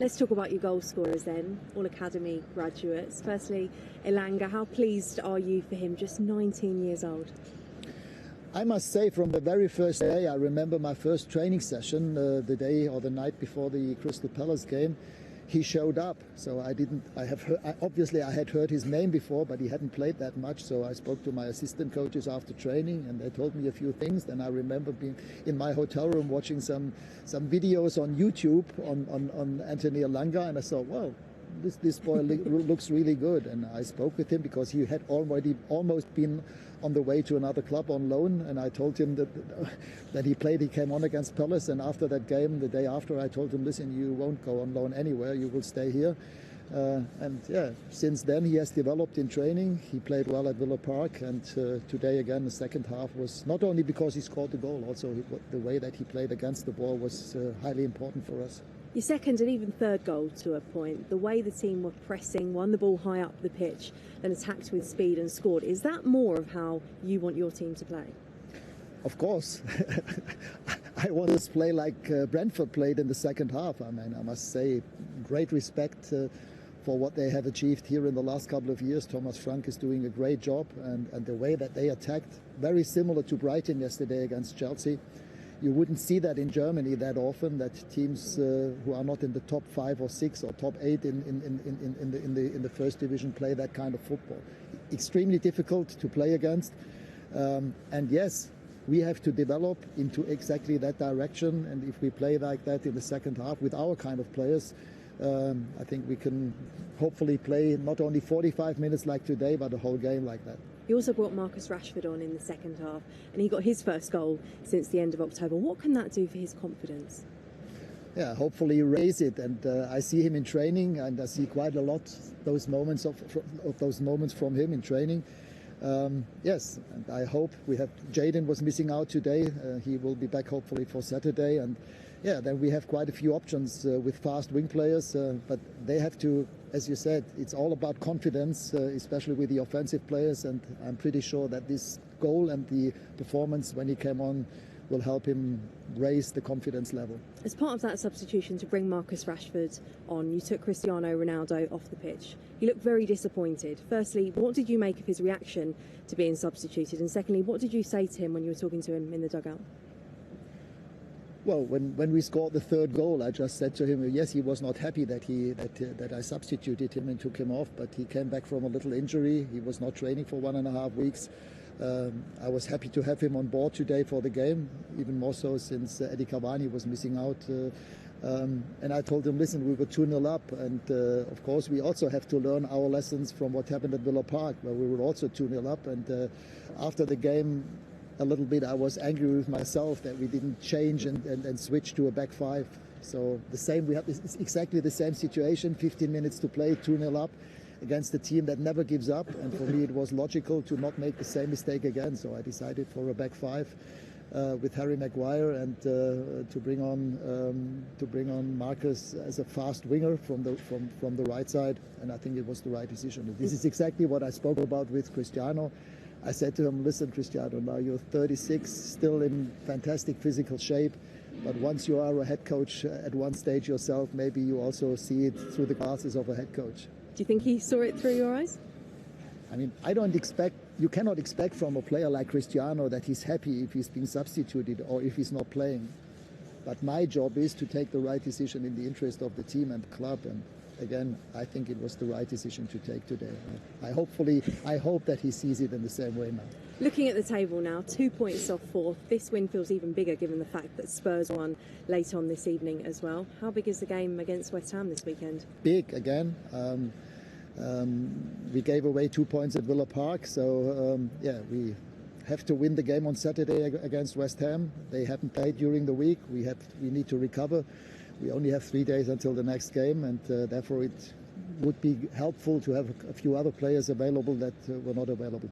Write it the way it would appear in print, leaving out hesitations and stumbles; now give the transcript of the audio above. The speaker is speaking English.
Let's talk about your goal scorers then, all academy graduates. Firstly, Elanga, how pleased are you for him, just 19 years old? I must say, from the very first day, I remember my first training session, the day or the night before the Crystal Palace game, he showed up. So obviously I had heard his name before, but he hadn't played that much. So I spoke to my assistant coaches after training, and they told me a few things. Then I remember being in my hotel room watching some videos on YouTube on Anthony Elanga, and I thought, well, this boy looks really good. And I spoke with him because he had already almost been on the way to another club on loan, and I told him that he came on against Palace, and after that game, the day after, I told him, listen, you won't go on loan anywhere, you will stay here. And yeah, since then he has developed in training. He played well at Villa Park, and today again the second half was not only because he scored the goal, also the way that he played against the ball was highly important for us. Your second and even third goal, to a point, the way the team were pressing, won the ball high up the pitch, then attacked with speed and scored. Is that more of how you want your team to play? Of course. I want us to play like Brentford played in the second half. I mean, I must say, great respect for what they have achieved here in the last couple of years. Thomas Frank is doing a great job, and the way that they attacked, very similar to Brighton yesterday against Chelsea. You wouldn't see that in Germany that often, that teams who are not in the top 5 or 6 or top 8 in the first division play that kind of football. Extremely difficult to play against. And yes, we have to develop into exactly that direction. And if we play like that in the second half with our kind of players, I think we can hopefully play not only 45 minutes like today, but a whole game like that. You also brought Marcus Rashford on in the second half, and he got his first goal since the end of October. What can that do for his confidence? Yeah, hopefully raise it. And I see him in training, and I see quite a lot those moments of those moments from him in training. Yes, and I hope Jadon was missing out today. He will be back hopefully for Saturday, and yeah, then we have quite a few options with fast wing players, but they have to, as you said, it's all about confidence, especially with the offensive players, and I'm pretty sure that this goal and the performance when he came on will help him raise the confidence level. As part of that substitution to bring Marcus Rashford on, you took Cristiano Ronaldo off the pitch. He looked very disappointed. Firstly, what did you make of his reaction to being substituted? And secondly, what did you say to him when you were talking to him in the dugout? Well, when we scored the third goal, I just said to him, yes, he was not happy that I substituted him and took him off, but he came back from a little injury. He was not training for 1.5 weeks. I was happy to have him on board today for the game, even more so since Eddie Cavani was missing out. And I told him, listen, we were 2-0 up, and of course we also have to learn our lessons from what happened at Villa Park, where we were also 2-0 up. And after the game, a little bit, I was angry with myself that we didn't change and switch to a back 5. So we have exactly the same situation, 15 minutes to play, 2-0 up against a team that never gives up. And for me, it was logical to not make the same mistake again. So I decided for a back 5 with Harry Maguire, and to bring on Marcus as a fast winger from the right side. And I think it was the right decision. This is exactly what I spoke about with Cristiano. I said to him, listen, Cristiano, now you're 36, still in fantastic physical shape, but once you are a head coach at one stage yourself, maybe you also see it through the glasses of a head coach. Do you think he saw it through your eyes? I mean, you cannot expect from a player like Cristiano that he's happy if he's being substituted or if he's not playing. But my job is to take the right decision in the interest of the team and the club, and again, I think it was the right decision to take today. I hope that he sees it in the same way now. Looking at the table now, 2 points off fourth. This win feels even bigger given the fact that Spurs won late on this evening as well. How big is the game against West Ham this weekend? Big again. We gave away 2 points at Villa Park, so yeah, we have to win the game on Saturday against West Ham. They haven't played during the week. We need to recover. We only have 3 days until the next game, and therefore it would be helpful to have a few other players available that were not available.